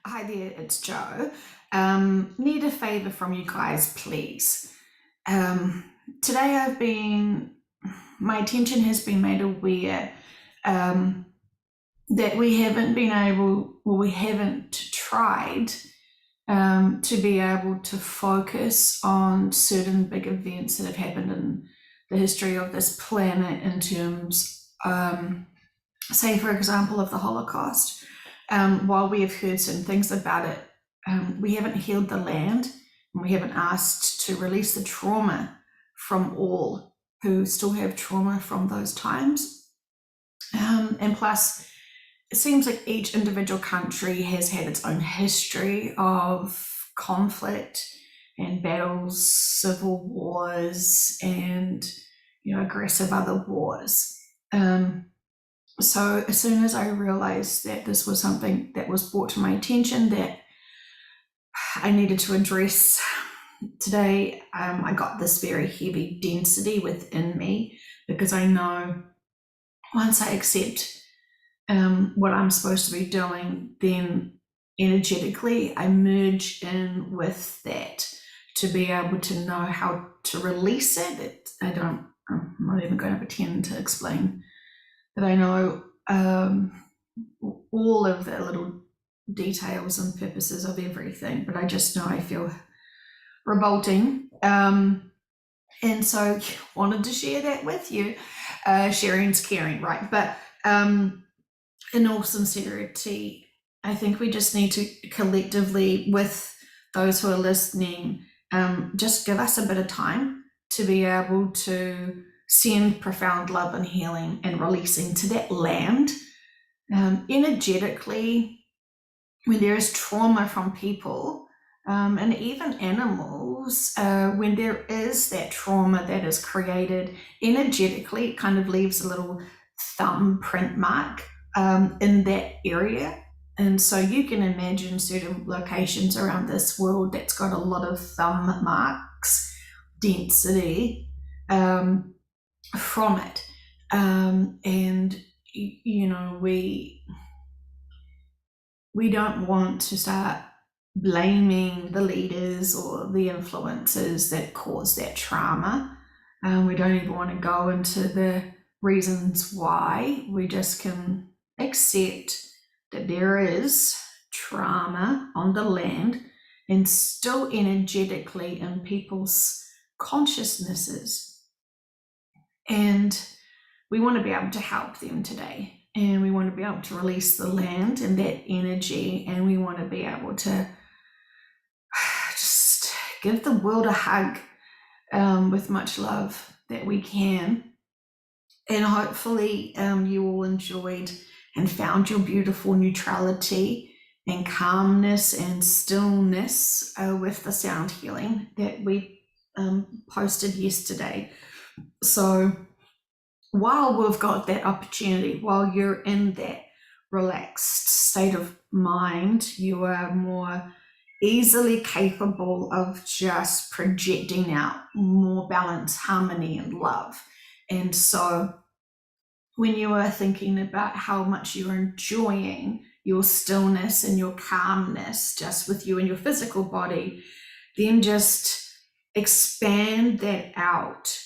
Hi there, it's Joe. Need a favor from you guys, please. Um, Today my attention has been made aware um, that we haven't tried to be able to focus on certain big events that have happened in the history of this planet in terms, say, for example, of the Holocaust. While we have heard some things about it, we haven't healed the land and we haven't asked to release the trauma from all who still have trauma from those times. And plus, it seems like each individual country has had its own history of conflict and battles, civil wars, and aggressive other wars. So as soon as I realized that this was something that was brought to my attention that I needed to address today, I got this very heavy density within me because I know once I accept what I'm supposed to be doing, then energetically I merge in with that to be able to know how to release it. I'm not even going to pretend to explain that I know all of the little details and purposes of everything, but I just know I feel revolting. And so wanted to share that with you. Sharing's caring, right? But in all sincerity, I think we just need to collectively, with those who are listening, just give us a bit of time to be able to send profound love and healing and releasing to that land. Energetically, when there is trauma from people and even animals, when there is that trauma that is created energetically, it kind of leaves a little thumbprint mark in that area. And so you can imagine certain locations around this world that's got a lot of thumb marks, density from it. And, we don't want to start blaming the leaders or the influences that cause that trauma. We don't even want to go into the reasons why. We just can accept that there is trauma on the land and still energetically in people's consciousnesses. And we want to be able to help them today. And we want to be able to release the land and that energy. And we want to be able to just give the world a hug with much love that we can. And hopefully you all enjoyed and found your beautiful neutrality and calmness and stillness with the sound healing that we posted yesterday. So while we've got that opportunity, while you're in that relaxed state of mind, you are more easily capable of just projecting out more balance, harmony, and love. And so when you are thinking about how much you're enjoying your stillness and your calmness just with you and your physical body, then just expand that out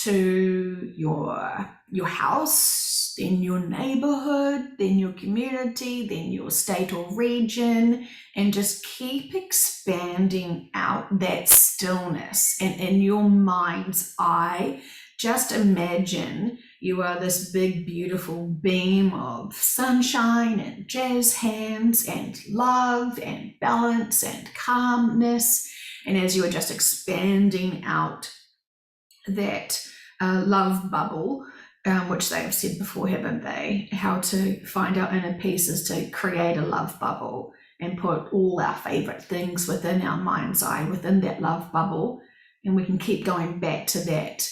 to your house, then your neighborhood, then your community, then your state or region, and just keep expanding out that stillness. And in your mind's eye, just imagine you are this big, beautiful beam of sunshine and jazz hands and love and balance and calmness. And as you are just expanding out that love bubble, which they have said before, haven't they? How to find our inner peace is to create a love bubble and put all our favorite things within our mind's eye, within that love bubble. And we can keep going back to that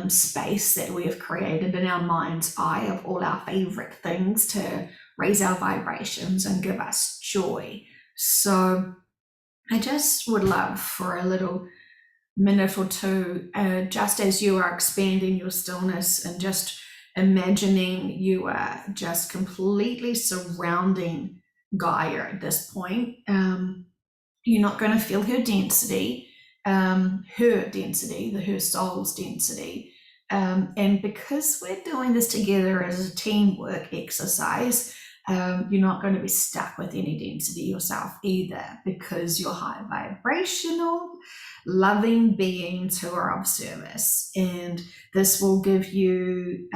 space that we have created in our mind's eye of all our favorite things to raise our vibrations and give us joy. So I just would love for a little minute or two, just as you are expanding your stillness and just imagining you are just completely surrounding Gaia at this point. You're not going to feel her density, her soul's density. And because we're doing this together as a teamwork exercise, you're not going to be stuck with any density yourself either, because you're high vibrational, loving beings who are of service. And this will give you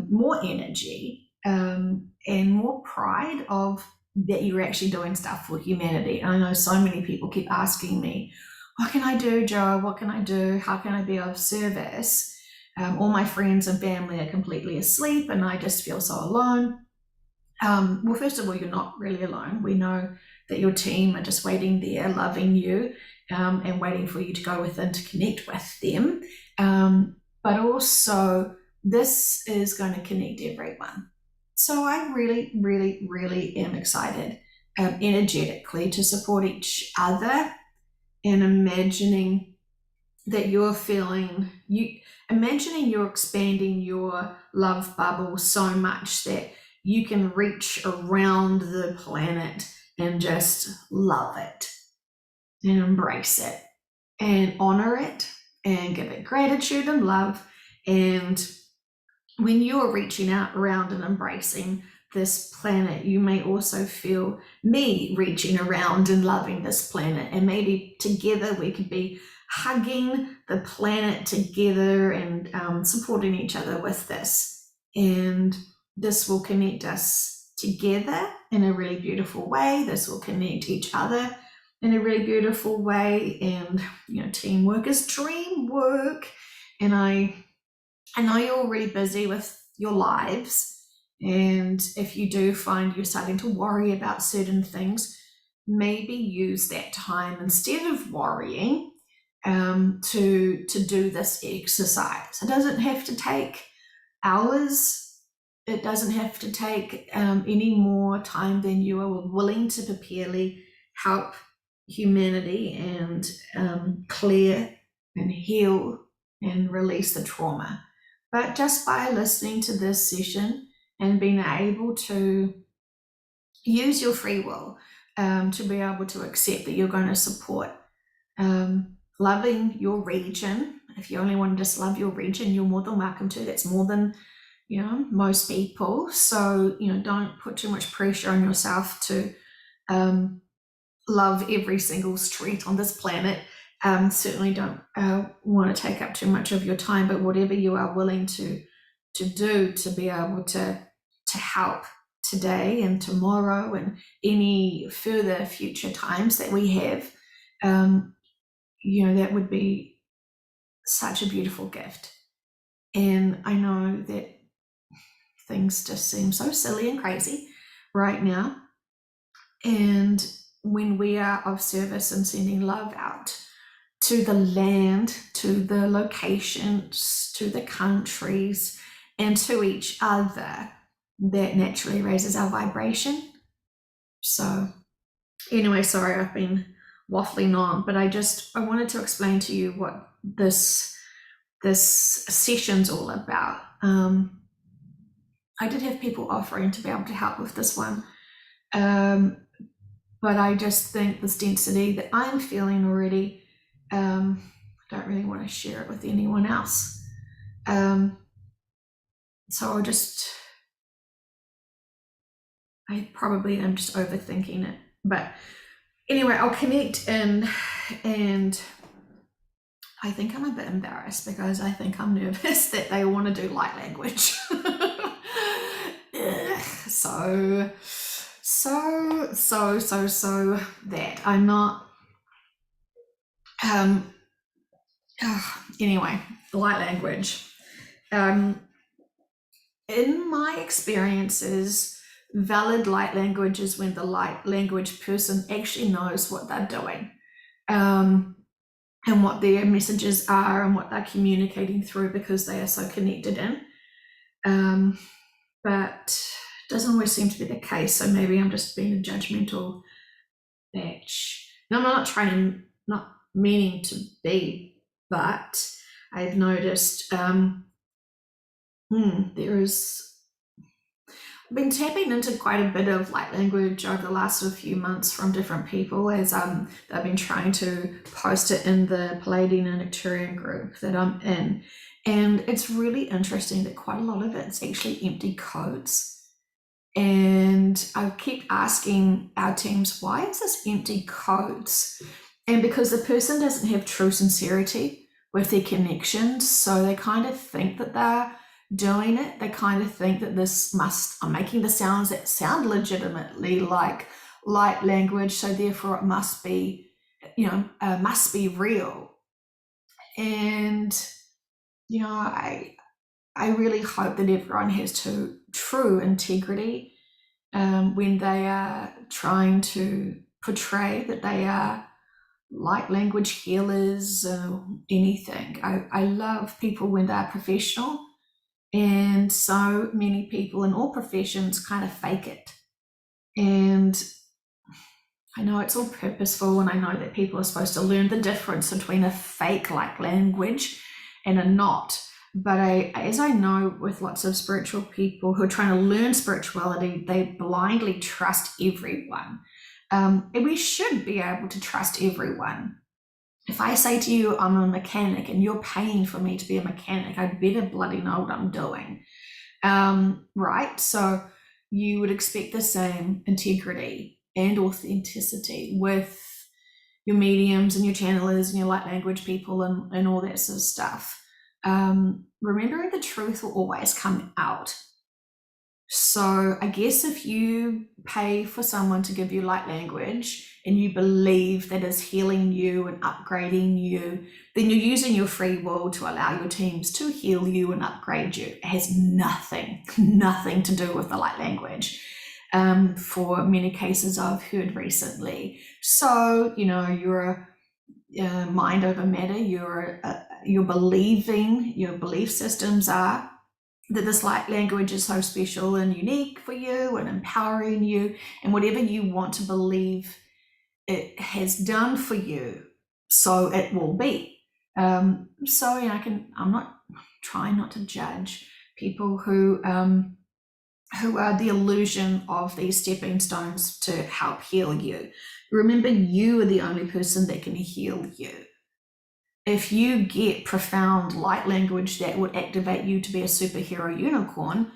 more energy and more pride of that you're actually doing stuff for humanity. And I know so many people keep asking me, what can I do, Joe? What can I do? How can I be of service? All my friends and family are completely asleep and I just feel so alone. Well, first of all, you're not really alone. We know that your team are just waiting there, loving you, and waiting for you to go within to connect with them. But also, this is going to connect everyone. So I really, really, really am excited energetically to support each other and imagining that imagining you're expanding your love bubble so much that you can reach around the planet and just love it and embrace it and honor it and give it gratitude and love. And when you're reaching out around and embracing this planet, you may also feel me reaching around and loving this planet. And maybe together we could be hugging the planet together and supporting each other with this. And this will connect us together in a really beautiful way. This will connect each other in a really beautiful way. And, teamwork is dream work. And I know you're really busy with your lives. And if you do find you're starting to worry about certain things, maybe use that time instead of worrying to do this exercise. It doesn't have to take hours. It doesn't have to take any more time than you are willing to preparely help humanity and clear and heal and release the trauma. But just by listening to this session and being able to use your free will to be able to accept that you're going to support loving your region. If you only want to just love your region, you're more than welcome to. That's more than most people. So don't put too much pressure on yourself to love every single street on this planet. Certainly don't want to take up too much of your time, but whatever you are willing to do to be able to help today and tomorrow and any further future times that we have, that would be such a beautiful gift. And I know that things just seem so silly and crazy right now. And when we are of service and sending love out to the land, to the locations, to the countries, and to each other, that naturally raises our vibration. So anyway, sorry, I've been waffling on, but I wanted to explain to you what this session's all about. I did have people offering to be able to help with this one, but I just think this density that I'm feeling already, I don't really want to share it with anyone else. So I probably am just overthinking it. But anyway, I'll connect and I think I'm a bit embarrassed because I think I'm nervous that they want to do light language. So that I'm not anyway, light language. In my experiences, valid light language is when the light language person actually knows what they're doing, and what their messages are and what they're communicating through, because they are so connected in. But it doesn't always seem to be the case, so maybe I'm just being a judgmental bitch. No, I'm not meaning to be, but I've noticed there is, I've been tapping into quite a bit of light language over the last few months from different people as they've been trying to post it in the Palladian and Nectarian group that I'm in. And it's really interesting that quite a lot of it's actually empty codes. And I keep asking our teams, why is this empty codes? And because the person doesn't have true sincerity with their connections, so they kind of think that they're doing it. They kind of think that I'm making the sounds that sound legitimately like light language, so therefore it must be, must be real. And, I really hope that everyone has true integrity when they are trying to portray that they are light language healers or anything. I love people when they're professional, and so many people in all professions kind of fake it. And I know it's all purposeful, and I know that people are supposed to learn the difference between a fake light language and a not. But as I know with lots of spiritual people who are trying to learn spirituality, they blindly trust everyone. And we should be able to trust everyone. If I say to you, I'm a mechanic and you're paying for me to be a mechanic, I'd better bloody know what I'm doing. Right? So you would expect the same integrity and authenticity with your mediums and your channelers and your light language people and all that sort of stuff. Remembering the truth will always come out. So I guess if you pay for someone to give you light language and you believe that is healing you and upgrading you, then you're using your free will to allow your teams to heal you and upgrade you. It has nothing to do with the light language. For many cases I've heard recently. So, you're mind over matter, you're believing, your belief systems are that this light language is so special and unique for you and empowering you, and whatever you want to believe it has done for you, so it will be. I'm not trying not to judge people who are the illusion of these stepping stones to help heal you. Remember, you are the only person that can heal you. If you get profound light language that would activate you to be a superhero unicorn,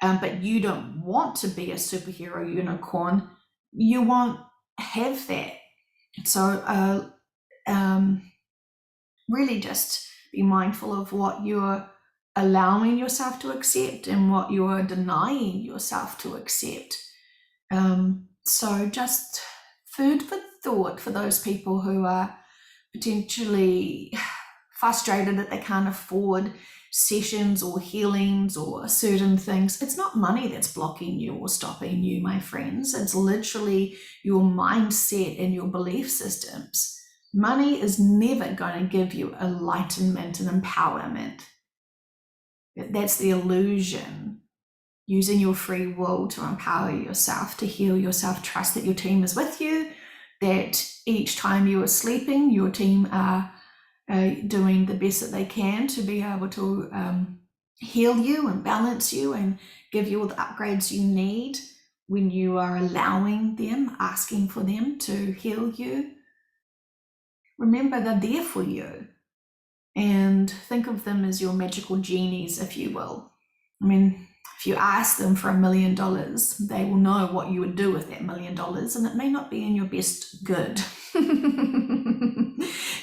but you don't want to be a superhero unicorn, you won't have that. So really just be mindful of what you're allowing yourself to accept and what you're denying yourself to accept. So just food for thought for those people who are potentially frustrated that they can't afford sessions or healings or certain things. It's not money that's blocking you or stopping you, my friends. It's literally your mindset and your belief systems. Money is never going to give you enlightenment and empowerment. That's the illusion. Using your free will to empower yourself, to heal yourself, trust that your team is with you, that each time you are sleeping, your team are doing the best that they can to be able to heal you and balance you and give you all the upgrades you need when you are allowing them, asking for them to heal you. Remember, they're there for you, and think of them as your magical genies, if you will. I mean, if you ask them for $1 million, they will know what you would do with that $1 million, and it may not be in your best good.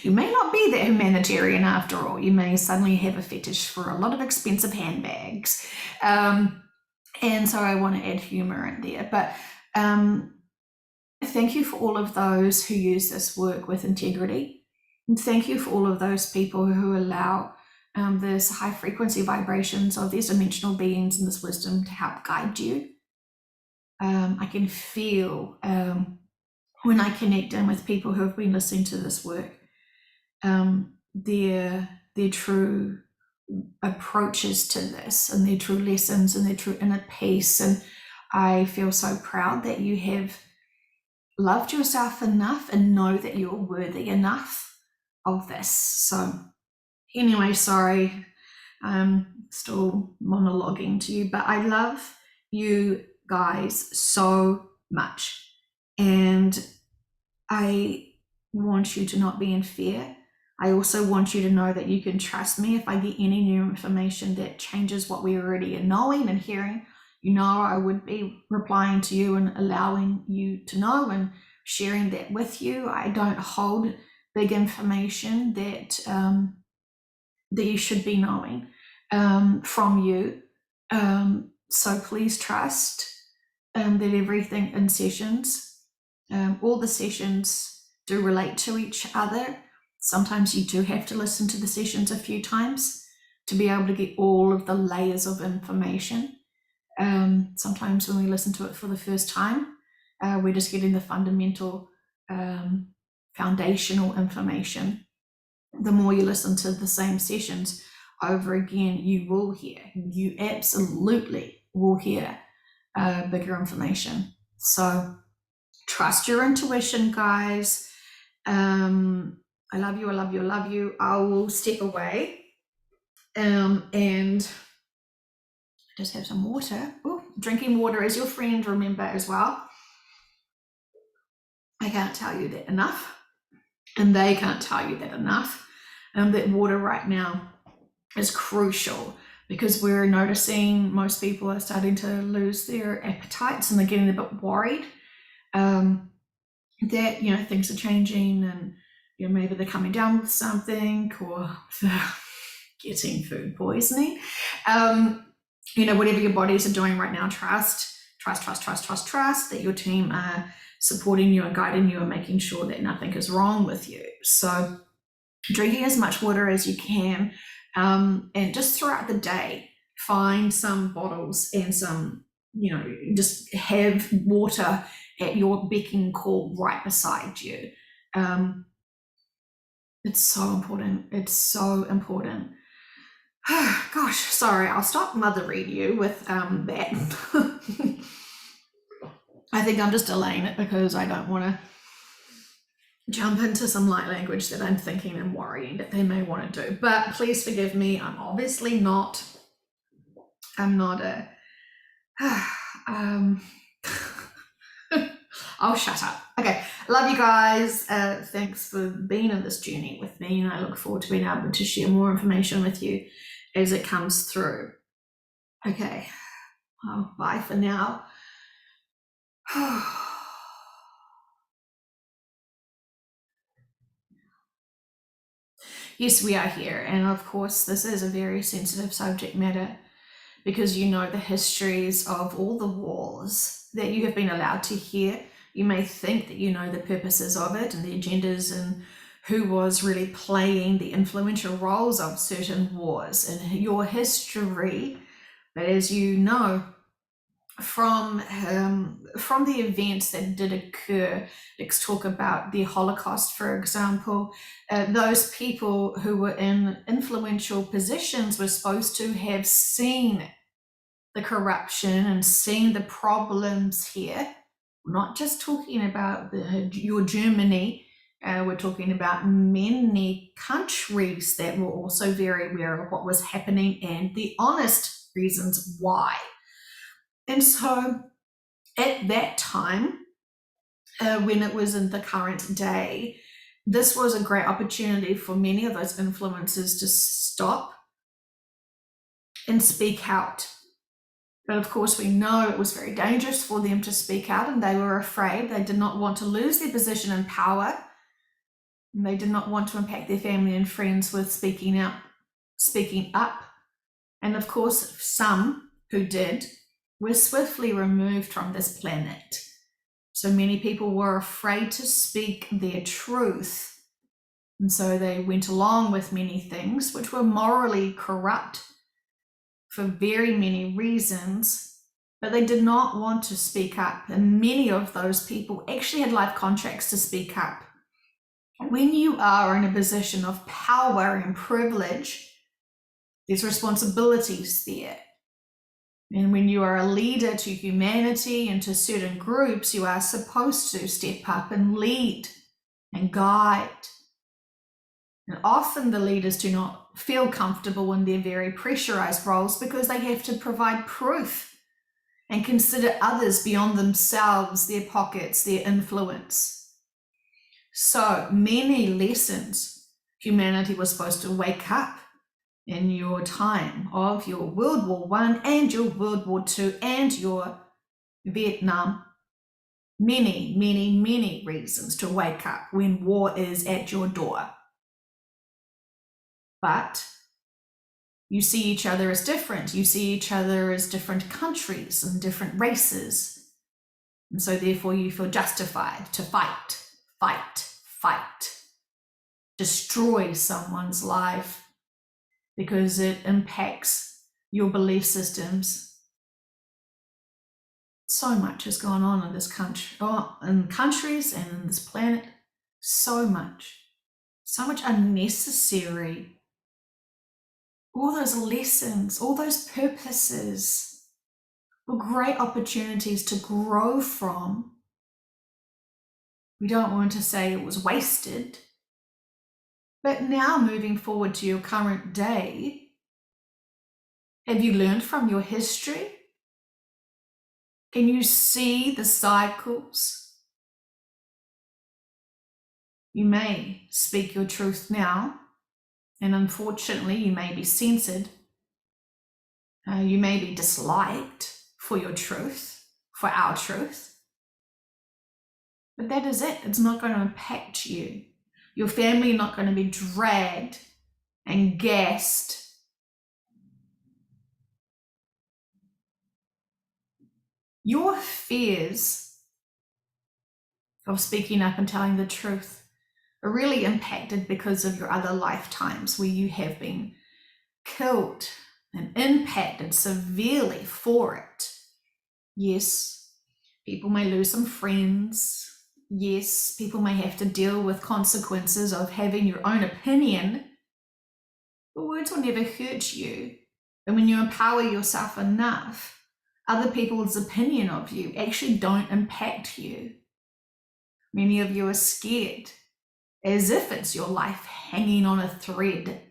You may not be that humanitarian after all. You may suddenly have a fetish for a lot of expensive handbags. And so I want to add humor in there. But thank you for all of those who use this work with integrity. And thank you for all of those people who allow this high frequency vibrations of these dimensional beings and this wisdom to help guide you. I can feel when I connect in with people who have been listening to this work, their true approaches to this and their true lessons and their true inner peace. And I feel so proud that you have loved yourself enough and know that you're worthy enough of this. So anyway, sorry, I'm still monologuing to you, but I love you guys so much. And I want you to not be in fear. I also want you to know that you can trust me if I get any new information that changes what we already are knowing and hearing. You know, I would be replying to you and allowing you to know and sharing that with you. I don't hold big information that that you should be knowing from you. So please trust that everything in sessions, all the sessions do relate to each other. Sometimes you do have to listen to the sessions a few times to be able to get all of the layers of information. Sometimes when we listen to it for the first time, we're just getting the fundamental foundational information. The more you listen to the same sessions over again, you absolutely will hear bigger information. So trust your intuition, guys. I love you, I love you, I love you. I will step away and just have some water. Ooh, drinking water is your friend, remember, as well. I can't tell you that enough, and they can't tell you that enough. That water right now is crucial because we're noticing most people are starting to lose their appetites and they're getting a bit worried that, you know, things are changing and, you know, maybe they're coming down with something or getting food poisoning. You know, whatever your bodies are doing right now, trust that your team are supporting you and guiding you and making sure that nothing is wrong with you. So drinking as much water as you can, and just throughout the day, find some bottles and some, you know, just have water at your beck and call right beside you. It's so important. It's so important. Gosh, sorry, I'll stop mothering you with that. I think I'm just delaying it because I don't want to jump into some light language that I'm thinking and worrying that they may want to do. But please forgive me. I'm obviously not. I'm not a. I'll shut up. Okay, love you guys. Thanks for being on this journey with me, and I look forward to being able to share more information with you as it comes through. Okay, well, bye for now. Yes, we are here, and of course, this is a very sensitive subject matter because you know the histories of all the wars that you have been allowed to hear. You may think that you know the purposes of it and the agendas and who was really playing the influential roles of certain wars in your history. But as you know, from the events that did occur, let's talk about the Holocaust, for example. Those people who were in influential positions were supposed to have seen the corruption and seen the problems here. We're not just talking about your Germany, we're talking about many countries that were also very aware of what was happening and the honest reasons why. And so at that time, when it was in the current day, this was a great opportunity for many of those influencers to stop and speak out. But of course, we know it was very dangerous for them to speak out, and they were afraid. They did not want to lose their position in power. And they did not want to impact their family and friends with speaking up. And of course, some who did were swiftly removed from this planet. So many people were afraid to speak their truth. And so they went along with many things which were morally corrupt for very many reasons, but they did not want to speak up. And many of those people actually had life contracts to speak up. When you are in a position of power and privilege, there's responsibilities there. And when you are a leader to humanity and to certain groups, you are supposed to step up and lead and guide. And often the leaders do not feel comfortable in their very pressurized roles because they have to provide proof and consider others beyond themselves, their pockets, their influence. So many lessons humanity was supposed to wake up in your time of your World War I and your World War II and your Vietnam. Many, many, many reasons to wake up when war is at your door. But you see each other as different. You see each other as different countries and different races. And so therefore you feel justified to fight, fight, fight. Destroy someone's life because it impacts your belief systems. So much has gone on in this country, in countries and in this planet. So much unnecessary. All those lessons, all those purposes were great opportunities to grow from. We don't want to say it was wasted, but now moving forward to your current day, have you learned from your history? Can you see the cycles? You may speak your truth now, and unfortunately you may be censored. You may be disliked for your truth, for our truth. But that is it. It's not going to impact you. Your family are not going to be dragged and gassed. Your fears of speaking up and telling the truth are really impacted because of your other lifetimes where you have been killed and impacted severely for it. Yes, people may lose some friends. Yes, people may have to deal with consequences of having your own opinion, but words will never hurt you. And when you empower yourself enough, other people's opinion of you actually don't impact you. Many of you are scared, as if it's your life hanging on a thread,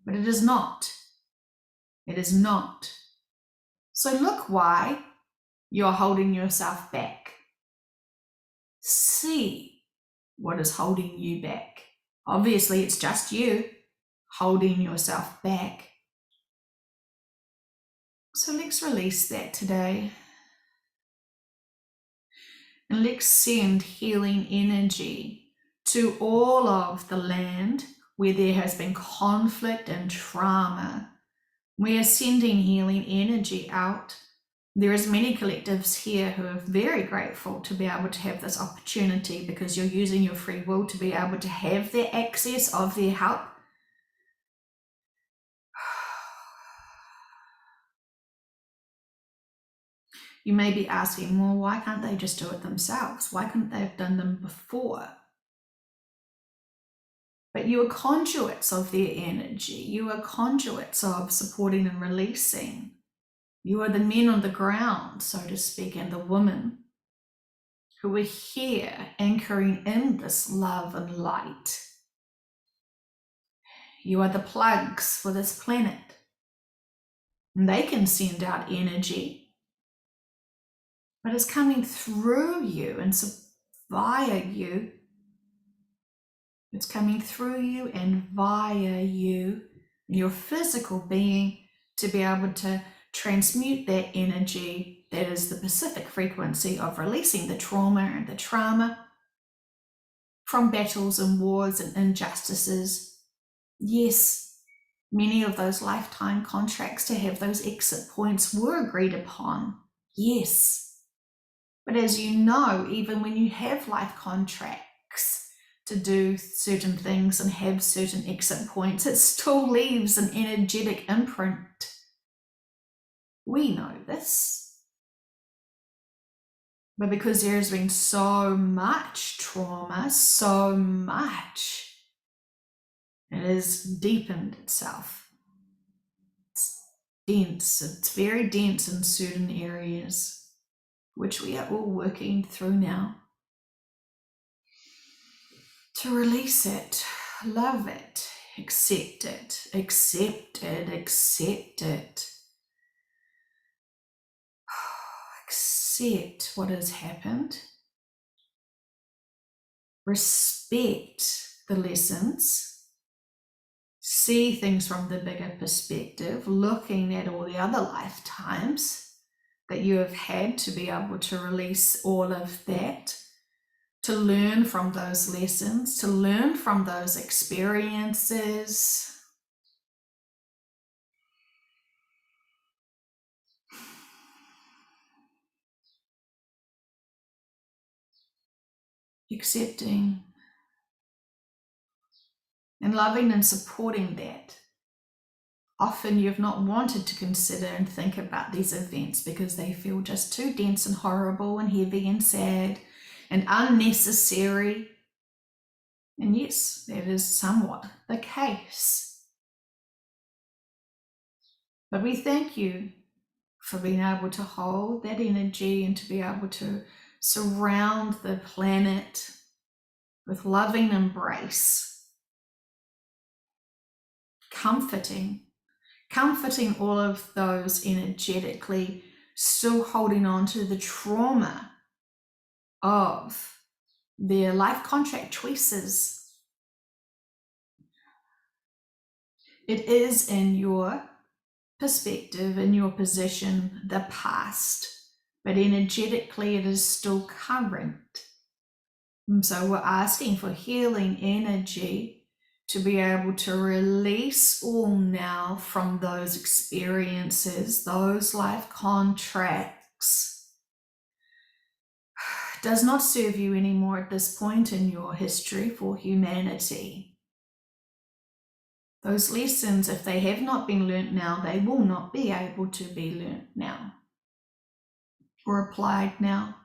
but it is not. It is not. So look why you're holding yourself back. See what is holding you back. Obviously, it's just you holding yourself back. So let's release that today. And let's send healing energy to all of the land where there has been conflict and trauma. We are sending healing energy out. There is many collectives here who are very grateful to be able to have this opportunity because you're using your free will to be able to have their access of their help. You may be asking, well, why can't they just do it themselves? Why couldn't they have done them before? But you are conduits of their energy. You are conduits of supporting and releasing. You are the men on the ground, so to speak, and the women who are here anchoring in this love and light. You are the plugs for this planet. And they can send out energy, but it's coming through you and via you. It's coming through you and via you, your physical being, to be able to transmute that energy that is the Pacific frequency of releasing the trauma and the trauma from battles and wars and injustices. Yes, many of those lifetime contracts to have those exit points were agreed upon. Yes. But as you know, even when you have life contracts to do certain things and have certain exit points, it still leaves an energetic imprint. We know this. But because there has been so much trauma, so much, it has deepened itself. It's dense, it's very dense in certain areas, which we are all working through now. To release it, love it, accept it, accept it, accept it. accept what has happened, respect the lessons, see things from the bigger perspective, looking at all the other lifetimes that you have had to be able to release all of that, to learn from those lessons, to learn from those experiences. Accepting and loving and supporting that. Often you've not wanted to consider and think about these events because they feel just too dense and horrible and heavy and sad and unnecessary. And yes, that is somewhat the case. But we thank you for being able to hold that energy and to be able to surround the planet with loving embrace, comforting all of those energetically still holding on to the trauma of their life contract choices. It is in your perspective, in your position, the past, but energetically it is still current. And so we're asking for healing energy to be able to release all now from those experiences, those life contracts. Does not serve you anymore at this point in your history for humanity. Those lessons, if they have not been learnt now, they will not be able to be learnt now or applied now.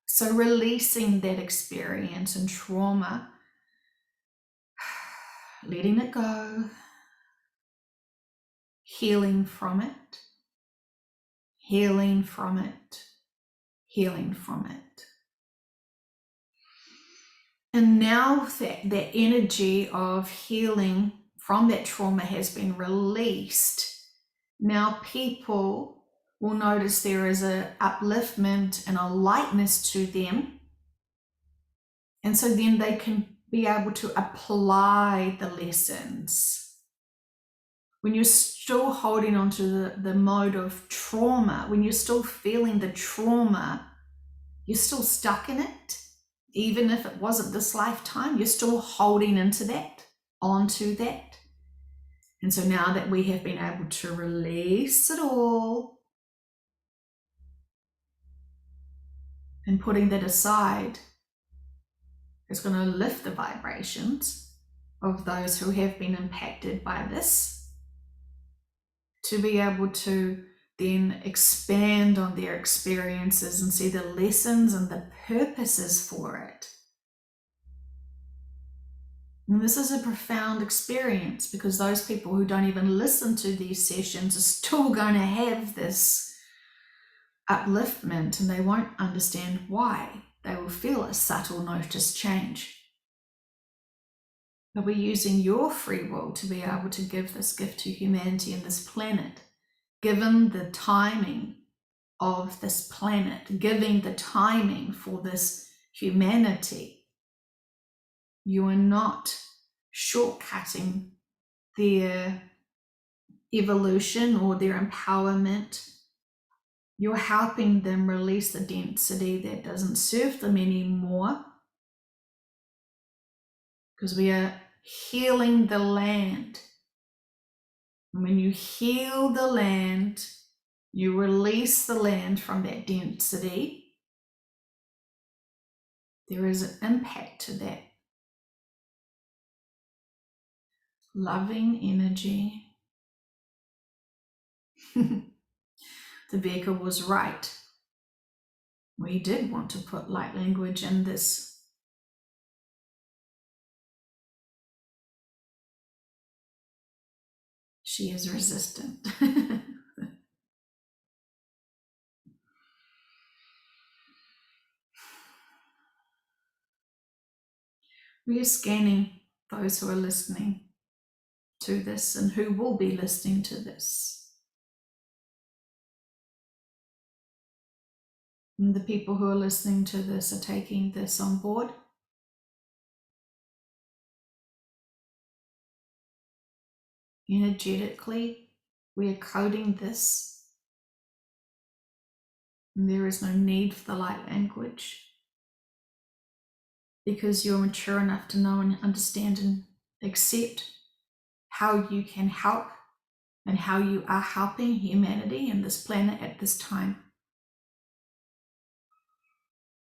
So releasing that experience and trauma, letting it go, healing from it, healing from it, healing from it. And now that energy of healing from that trauma has been released, now people will notice there is an upliftment and a lightness to them. And so then they can be able to apply the lessons. When you're still holding on to the mode of trauma, when you're still feeling the trauma, you're still stuck in it. Even if it wasn't this lifetime, you're still holding into that, onto that. And so now that we have been able to release it all and putting that aside, it's going to lift the vibrations of those who have been impacted by this, to be able to then expand on their experiences and see the lessons and the purposes for it. And this is a profound experience because those people who don't even listen to these sessions are still going to have this upliftment and they won't understand why. They will feel a subtle notice change. But we're using your free will to be able to give this gift to humanity and this planet, given the timing of this planet, giving the timing for this humanity. You are not shortcutting their evolution or their empowerment. You're helping them release the density that doesn't serve them anymore, because we are healing the land. And when you heal the land, you release the land from that density. There is an impact to that. Loving energy. The Becker was right. We did want to put light language in this. She is resistant. We are scanning those who are listening to this and who will be listening to this. And the people who are listening to this are taking this on board. Energetically, we are coding this, and there is no need for the light language because you're mature enough to know and understand and accept how you can help and how you are helping humanity and this planet at this time.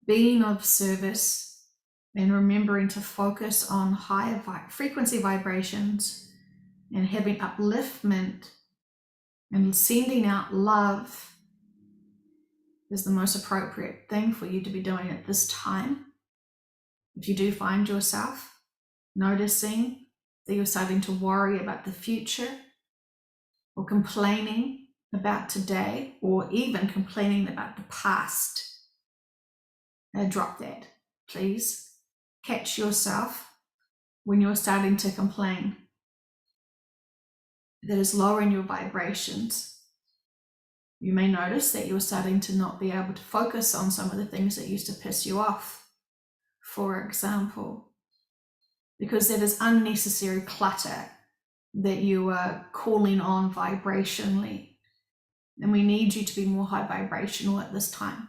Being of service and remembering to focus on higher frequency vibrations and having upliftment and sending out love is the most appropriate thing for you to be doing at this time. If you do find yourself noticing that you're starting to worry about the future or complaining about today or even complaining about the past, drop that, please. Catch yourself when you're starting to complain. That is lowering your vibrations. You may notice that you're starting to not be able to focus on some of the things that used to piss you off, for example, because that is unnecessary clutter that you are calling on vibrationally. And we need you to be more high vibrational at this time.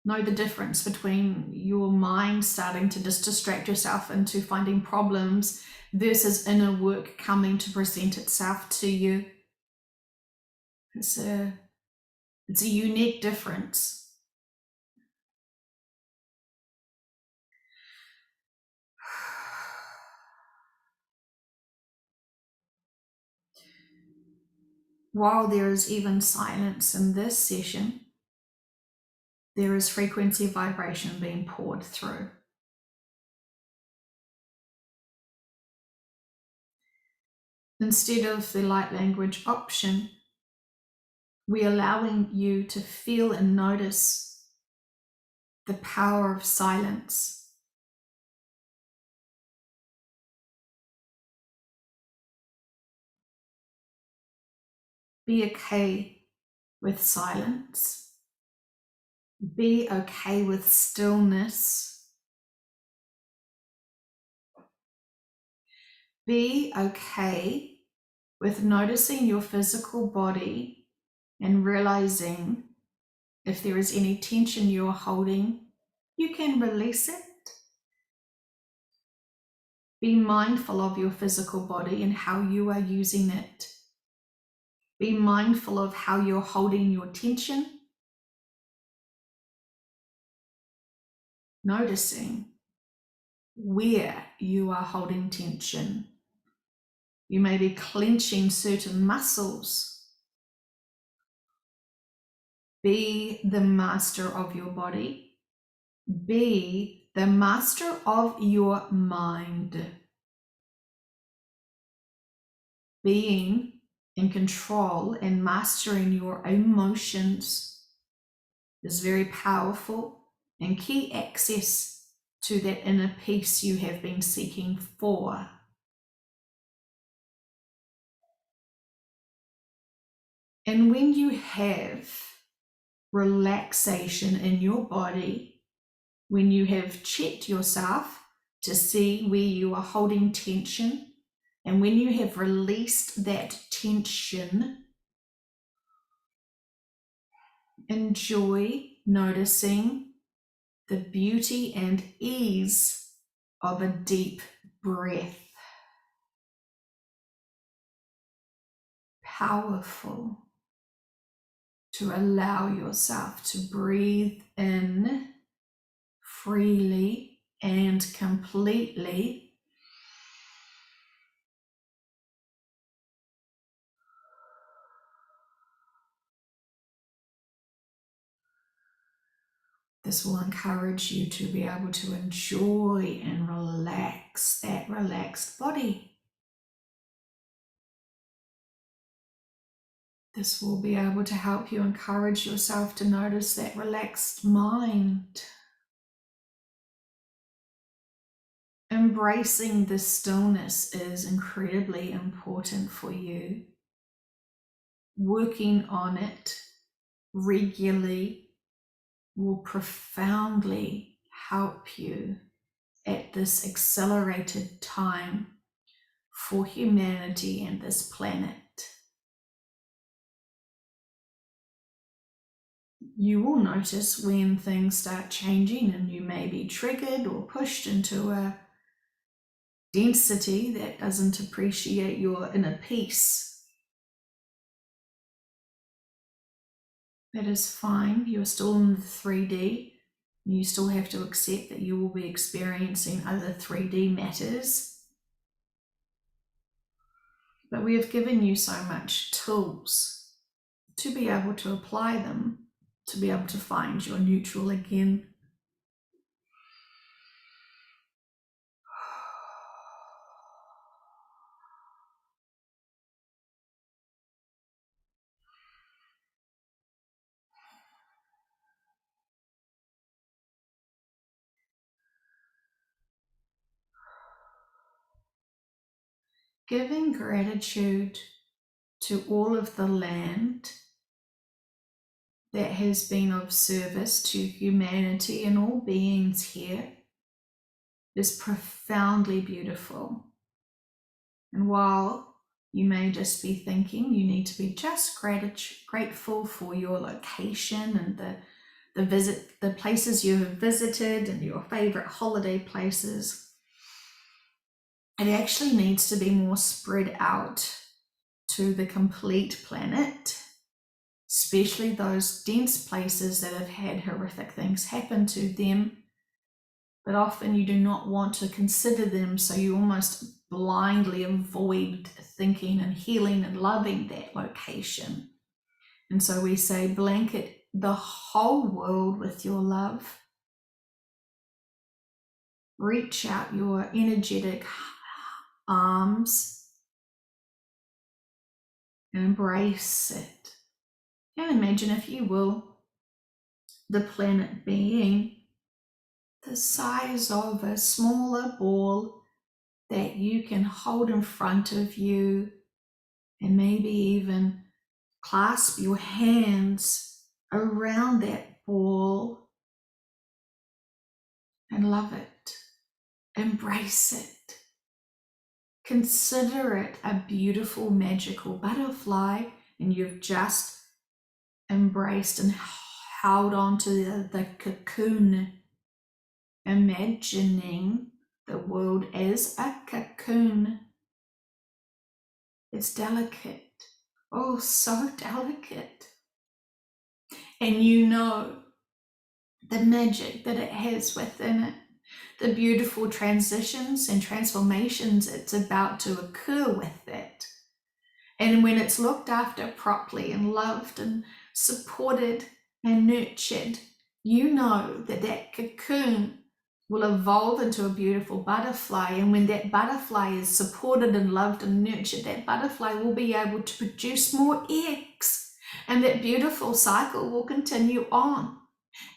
Know the difference between your mind starting to just distract yourself into finding problems versus inner work coming to present itself to you. It's a unique difference. While there is even silence in this session, there is frequency vibration being poured through. Instead of the light language option, we're allowing you to feel and notice the power of silence. Be okay with silence. Be okay with stillness. Be okay with noticing your physical body and realizing if there is any tension you're holding, you can release it. Be mindful of your physical body and how you are using it. Be mindful of how you're holding your tension. Noticing where you are holding tension. You may be clenching certain muscles. Be the master of your body. Be the master of your mind. Being in control and mastering your emotions is very powerful and key access to that inner peace you have been seeking for. And when you have relaxation in your body, when you have checked yourself to see where you are holding tension, and when you have released that tension, enjoy noticing the beauty and ease of a deep breath. Powerful to allow yourself to breathe in freely and completely. This will encourage you to be able to enjoy and relax that relaxed body. This will be able to help you encourage yourself to notice that relaxed mind. Embracing the stillness is incredibly important for you. Working on it regularly will profoundly help you at this accelerated time for humanity and this planet. You will notice when things start changing and you may be triggered or pushed into a density that doesn't appreciate your inner peace. That is fine. You're still in the 3D. You still have to accept that you will be experiencing other 3D matters. But we have given you so much tools to be able to apply them, to be able to find your neutral again. Giving gratitude to all of the land that has been of service to humanity and all beings here is profoundly beautiful. And while you may just be thinking you need to be just grateful for your location and the places you have visited and your favorite holiday places, it actually needs to be more spread out to the complete planet, especially those dense places that have had horrific things happen to them, but often you do not want to consider them, so you almost blindly avoid thinking and healing and loving that location. And so we say, blanket the whole world with your love. Reach out your energetic arms and embrace it. And imagine, if you will, the planet being the size of a smaller ball that you can hold in front of you, and maybe even clasp your hands around that ball and love it, embrace it. Consider it a beautiful, magical butterfly, and you've just embraced and held on to the cocoon, imagining the world as a cocoon. It's delicate, oh, so delicate. And you know the magic that it has within it, the beautiful transitions and transformations it's about to occur with it. And when it's looked after properly and loved and supported and nurtured, you know that that cocoon will evolve into a beautiful butterfly. And when that butterfly is supported and loved and nurtured, that butterfly will be able to produce more eggs, and that beautiful cycle will continue on.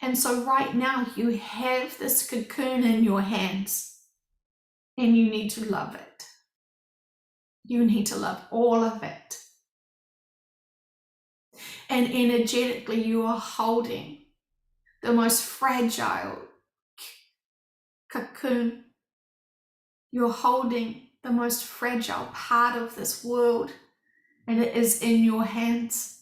And so right now you have this cocoon in your hands, and you need to love it. You need to love all of it. And energetically, you are holding the most fragile cocoon. You're holding the most fragile part of this world, and it is in your hands.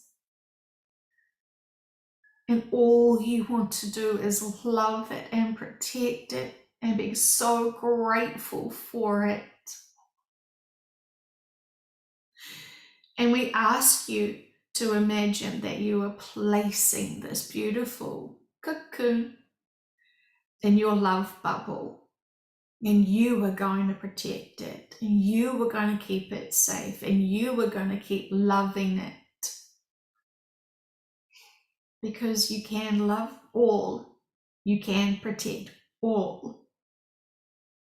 And all you want to do is love it and protect it and be so grateful for it. And we ask you to imagine that you are placing this beautiful cocoon in your love bubble, and you are going to protect it, and you are going to keep it safe, and you are going to keep loving it. Because you can love all, you can protect all.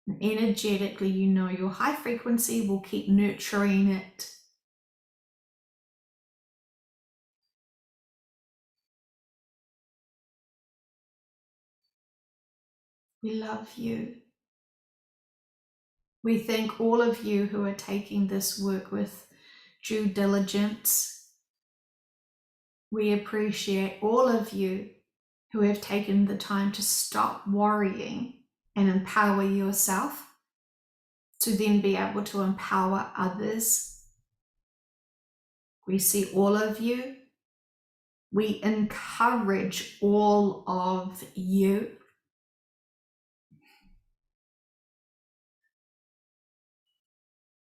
And energetically, you know your high frequency will keep nurturing it. We love you. We thank all of you who are taking this work with due diligence, We appreciate all of you who have taken the time to stop worrying and empower yourself to then be able to empower others. We see all of you. We encourage all of you.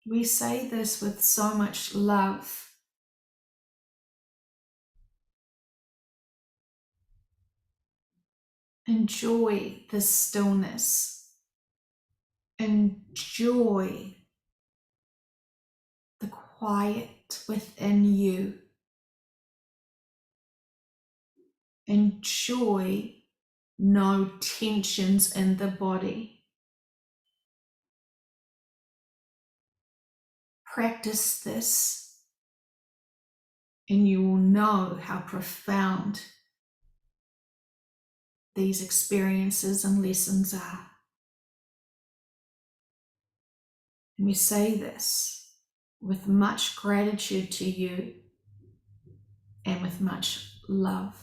We say this with so much love. Enjoy the stillness. Enjoy the quiet within you. Enjoy no tensions in the body. Practice this, and you will know how profound these experiences and lessons are. And we say this with much gratitude to you and with much love.